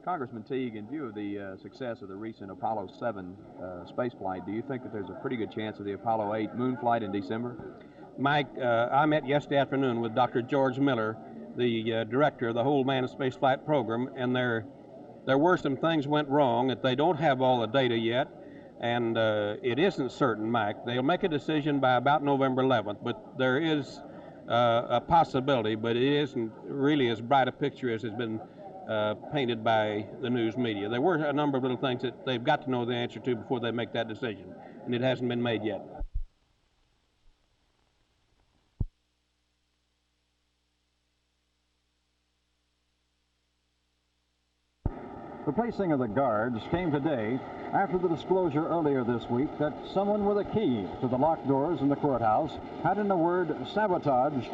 Congressman Teague, in view of the success of the recent Apollo 7 space flight, do you think that there's a pretty good chance of the Apollo 8 moon flight in December? Mike, I met yesterday afternoon with Dr. George Miller, the director of the whole manned spaceflight program, and there were some things went wrong that they don't have all the data yet, and it isn't certain, Mike. They'll make a decision by about November 11th, but there is a possibility, but it isn't really as bright a picture as has been painted by the news media. There were a number of little things that they've got to know the answer to before they make that decision, and it hasn't been made yet. The placing of the guards came today after the disclosure earlier this week that someone with a key to the locked doors in the courthouse had, in a word, sabotaged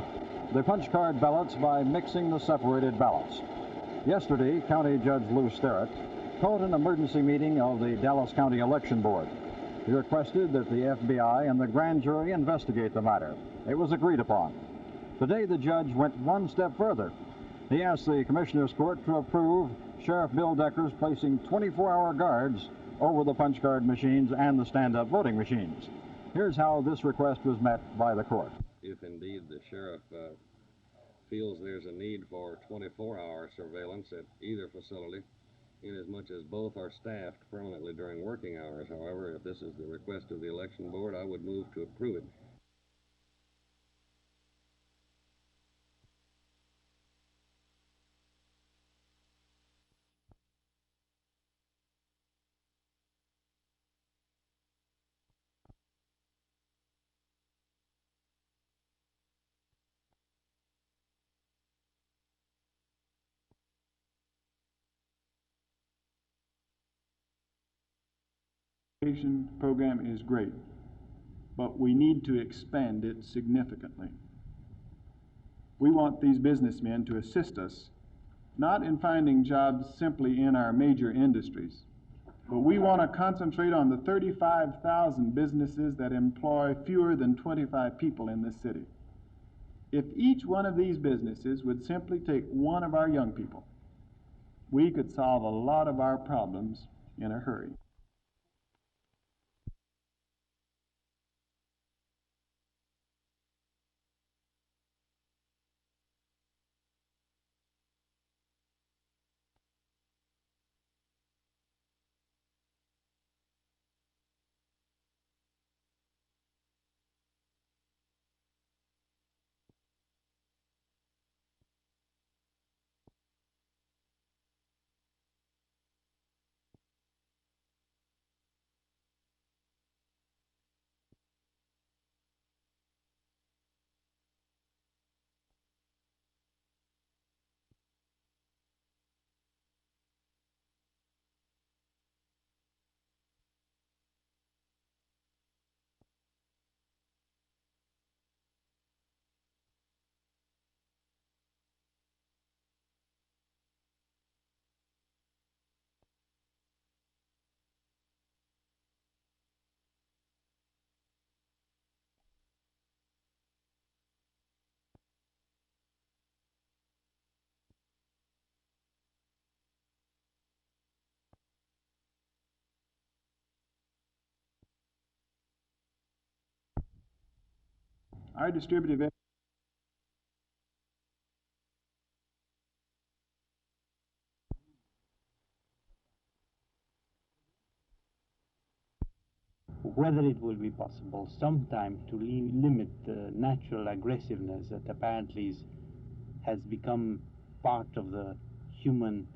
the punch card ballots by mixing the separated ballots. Yesterday, County Judge Lou Sterrett called an emergency meeting of the Dallas County Election Board. He requested that the FBI and the grand jury investigate the matter. It was agreed upon. Today, the judge went one step further. He asked the Commissioner's Court to approve Sheriff Bill Decker's placing 24-hour guards over the punch card machines and the stand-up voting machines. Here's how this request was met by the court. If indeed the sheriff feels there's a need for 24-hour surveillance at either facility, inasmuch as both are staffed permanently during working hours. However, if this is the request of the election board, I would move to approve it. Program is great, but we need to expand it significantly. We want these businessmen to assist us, not in finding jobs simply in our major industries, but we want to concentrate on the 35,000 businesses that employ fewer than 25 people in this city. If each one of these businesses would simply take one of our young people, we could solve a lot of our problems in a hurry. Our distributive whether it will be possible sometime to limit the natural aggressiveness that apparently has become part of the human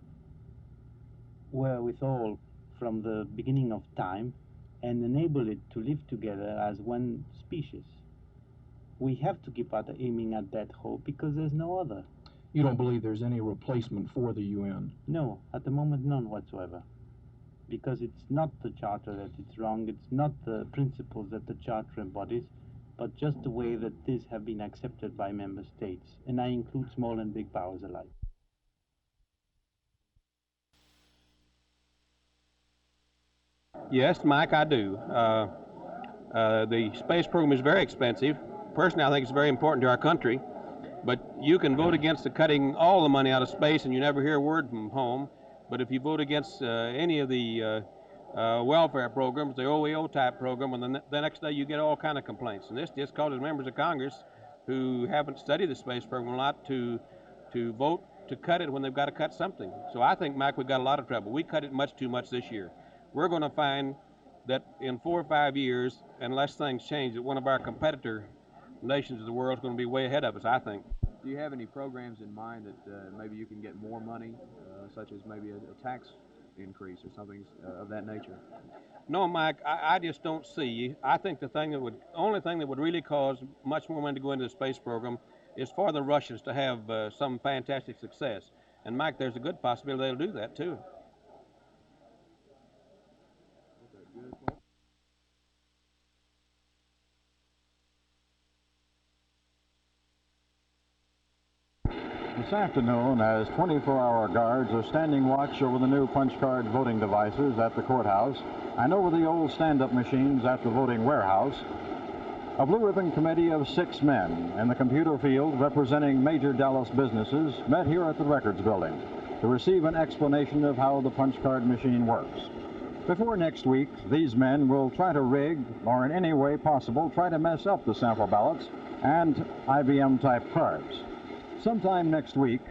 wherewithal from the beginning of time and enable it to live together as one species. We have to keep aiming at that hope because there's no other. You don't believe there's any replacement for the UN? No, at the moment none whatsoever. Because it's not the Charter that it's wrong, it's not the principles that the Charter embodies, but just the way that these have been accepted by member states, and I include small and big powers alike. Yes, Mike, I do. The space program is very expensive. Personally, I think it's very important to our country, but you can vote against the cutting all the money out of space and you never hear a word from home. But if you vote against any of the welfare programs, the OEO type program, and the next day you get all kind of complaints. And this just causes members of Congress who haven't studied the space program a lot to vote to cut it when they've got to cut something. So I think, Mike, we've got a lot of trouble. We cut it much too much this year. We're going to find that in 4 or 5 years, unless things change, that one of our competitor nations of the world is going to be way ahead of us, I think. Do you have any programs in mind that maybe you can get more money, such as maybe a tax increase or something of that nature? No, Mike, I just don't see. I think the only thing that would really cause much more money to go into the space program is for the Russians to have some fantastic success. And Mike, there's a good possibility they'll do that too. This afternoon, as 24-hour guards are standing watch over the new punch card voting devices at the courthouse and over the old stand-up machines at the voting warehouse, a blue ribbon committee of 6 men in the computer field representing major Dallas businesses met here at the Records Building to receive an explanation of how the punch card machine works. Before next week, these men will try to rig, or in any way possible, try to mess up the sample ballots and IBM-type cards. Sometime next week,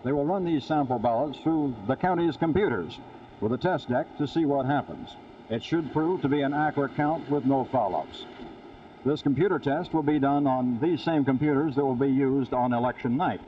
they will run these sample ballots through the county's computers with a test deck to see what happens. It should prove to be an accurate count with no foul-ups. This computer test will be done on these same computers that will be used on election night.